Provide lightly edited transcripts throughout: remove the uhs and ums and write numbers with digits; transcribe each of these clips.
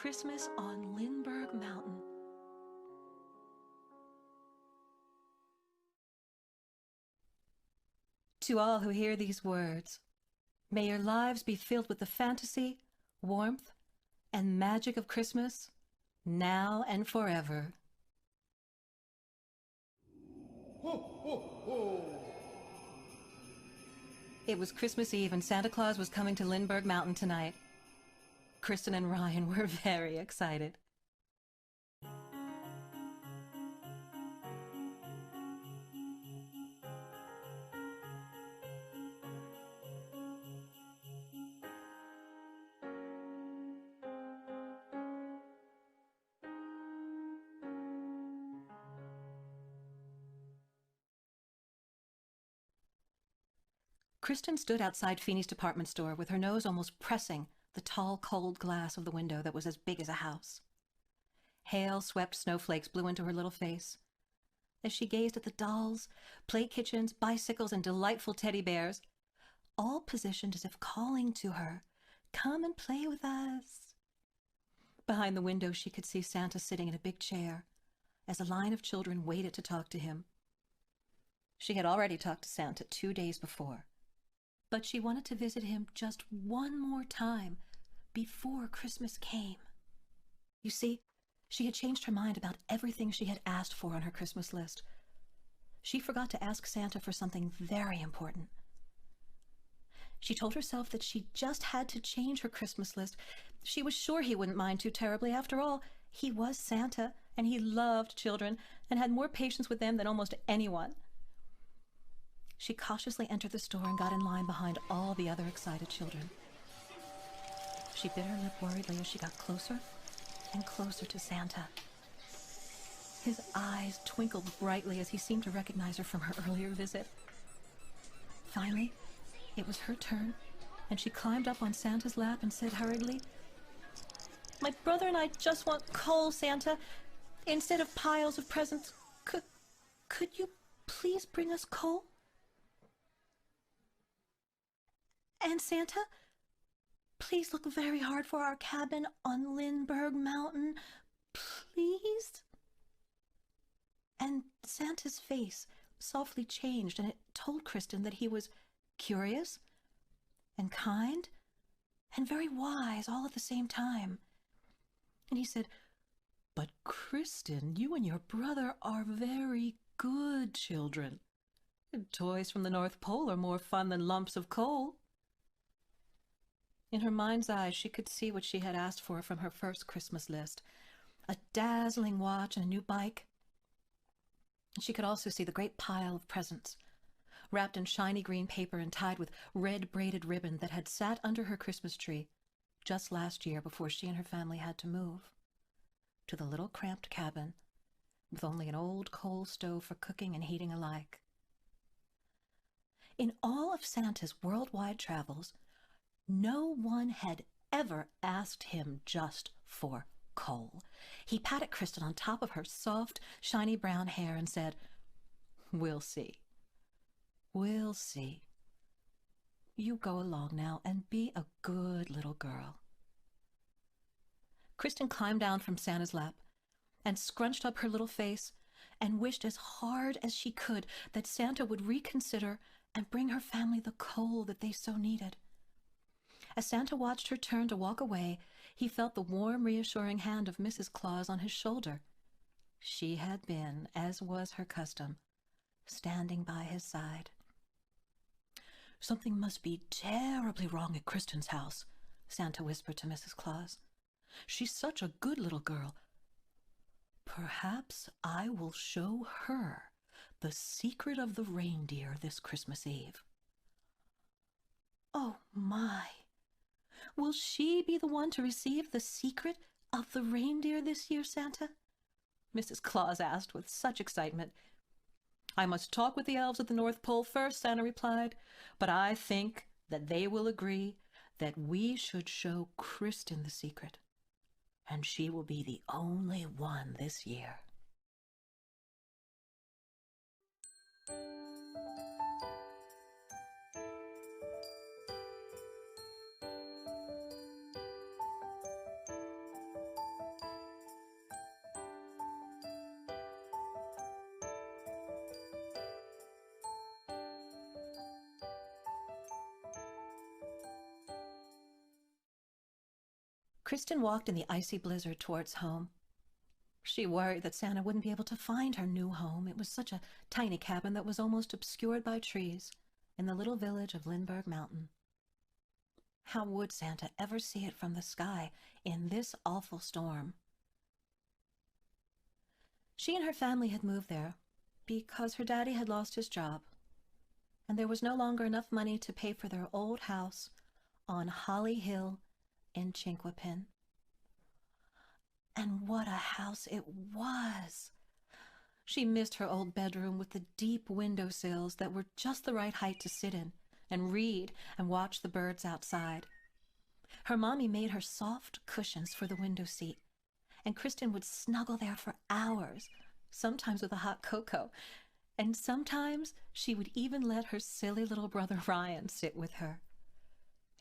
Christmas on Lindbergh Mountain. To all who hear these words, may your lives be filled with the fantasy, warmth, and magic of Christmas, now and forever. Ho, ho, ho! It was Christmas Eve and Santa Claus was coming to Lindbergh Mountain tonight. Kristen and Ryan were very excited. Kristen stood outside Feeney's department store with her nose almost pressing the tall, cold glass of the window that was as big as a house. Hail swept snowflakes blew into her little face. As she gazed at the dolls, play kitchens, bicycles, and delightful teddy bears, all positioned as if calling to her, "Come and play with us." Behind the window, she could see Santa sitting in a big chair as a line of children waited to talk to him. She had already talked to Santa 2 days before, but she wanted to visit him just one more time before Christmas came. You see, she had changed her mind about everything she had asked for on her Christmas list. She forgot to ask Santa for something very important. She told herself that she just had to change her Christmas list. She was sure he wouldn't mind too terribly. After all, he was Santa, and he loved children and had more patience with them than almost anyone. She cautiously entered the store and got in line behind all the other excited children. She bit her lip worriedly as she got closer and closer to Santa. His eyes twinkled brightly as he seemed to recognize her from her earlier visit. Finally, it was her turn, and she climbed up on Santa's lap and said hurriedly, "My brother and I just want coal, Santa. Instead of piles of presents, could you please bring us coal? And Santa, please look very hard for our cabin on Lindbergh Mountain, please." And Santa's face softly changed, and it told Kristen that he was curious and kind and very wise all at the same time. And he said, "But Kristen, you and your brother are very good children. Toys from the North Pole are more fun than lumps of coal." In her mind's eye, she could see what she had asked for from her first Christmas list: a dazzling watch and a new bike. And she could also see the great pile of presents, wrapped in shiny green paper and tied with red braided ribbon that had sat under her Christmas tree just last year before she and her family had to move to the little cramped cabin with only an old coal stove for cooking and heating alike. In all of Santa's worldwide travels, no one had ever asked him just for coal. He patted Kristen on top of her soft, shiny brown hair and said, "We'll see. We'll see. You go along now and be a good little girl." Kristen climbed down from Santa's lap and scrunched up her little face and wished as hard as she could that Santa would reconsider and bring her family the coal that they so needed. As Santa watched her turn to walk away, he felt the warm, reassuring hand of Mrs. Claus on his shoulder. She had been, as was her custom, standing by his side. "Something must be terribly wrong at Kristen's house," Santa whispered to Mrs. Claus. "She's such a good little girl. Perhaps I will show her the secret of the reindeer this Christmas Eve." "Oh, my! Will she be the one to receive the secret of the reindeer this year, Santa?" Mrs. Claus asked with such excitement. "I must talk with the elves at the North Pole first," Santa replied, "but I think that they will agree that we should show Kristen the secret, and she will be the only one this year." Kristen walked in the icy blizzard towards home. She worried that Santa wouldn't be able to find her new home. It was such a tiny cabin that was almost obscured by trees in the little village of Lindbergh Mountain. How would Santa ever see it from the sky in this awful storm? She and her family had moved there because her daddy had lost his job, and there was no longer enough money to pay for their old house on Holly Hill in Chinquapin. And what a house it was! She missed her old bedroom with the deep windowsills that were just the right height to sit in and read and watch the birds outside. Her mommy made her soft cushions for the window seat, and Kristen would snuggle there for hours, sometimes with a hot cocoa, and sometimes she would even let her silly little brother Ryan sit with her.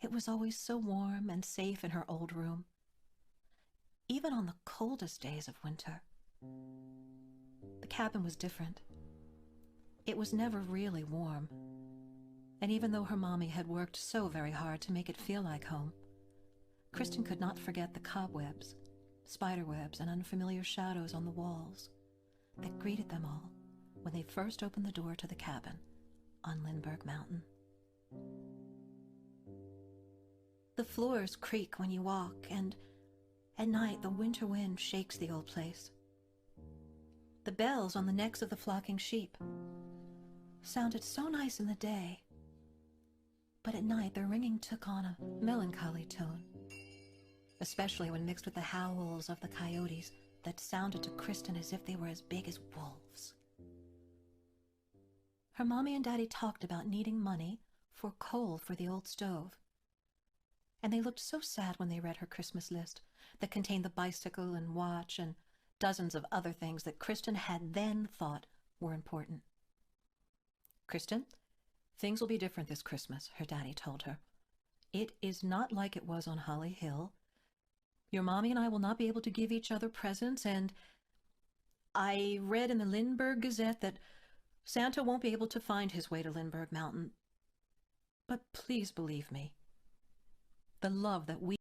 It was always so warm and safe in her old room, even on the coldest days of winter. The cabin was different. It was never really warm, and even though her mommy had worked so very hard to make it feel like home, Kristen could not forget the cobwebs, spiderwebs, and unfamiliar shadows on the walls that greeted them all when they first opened the door to the cabin on Lindbergh Mountain. The floors creak when you walk, and at night the winter wind shakes the old place. The bells on the necks of the flocking sheep sounded so nice in the day, but at night their ringing took on a melancholy tone, especially when mixed with the howls of the coyotes that sounded to Kristen as if they were as big as wolves. Her mommy and daddy talked about needing money for coal for the old stove, and they looked so sad when they read her Christmas list that contained the bicycle and watch and dozens of other things that Kristen had then thought were important. "Kristen, things will be different this Christmas," her daddy told her. "It is not like it was on Holly Hill. Your mommy and I will not be able to give each other presents, and I read in the Lindbergh Gazette that Santa won't be able to find his way to Lindbergh Mountain. But please believe me, the love that we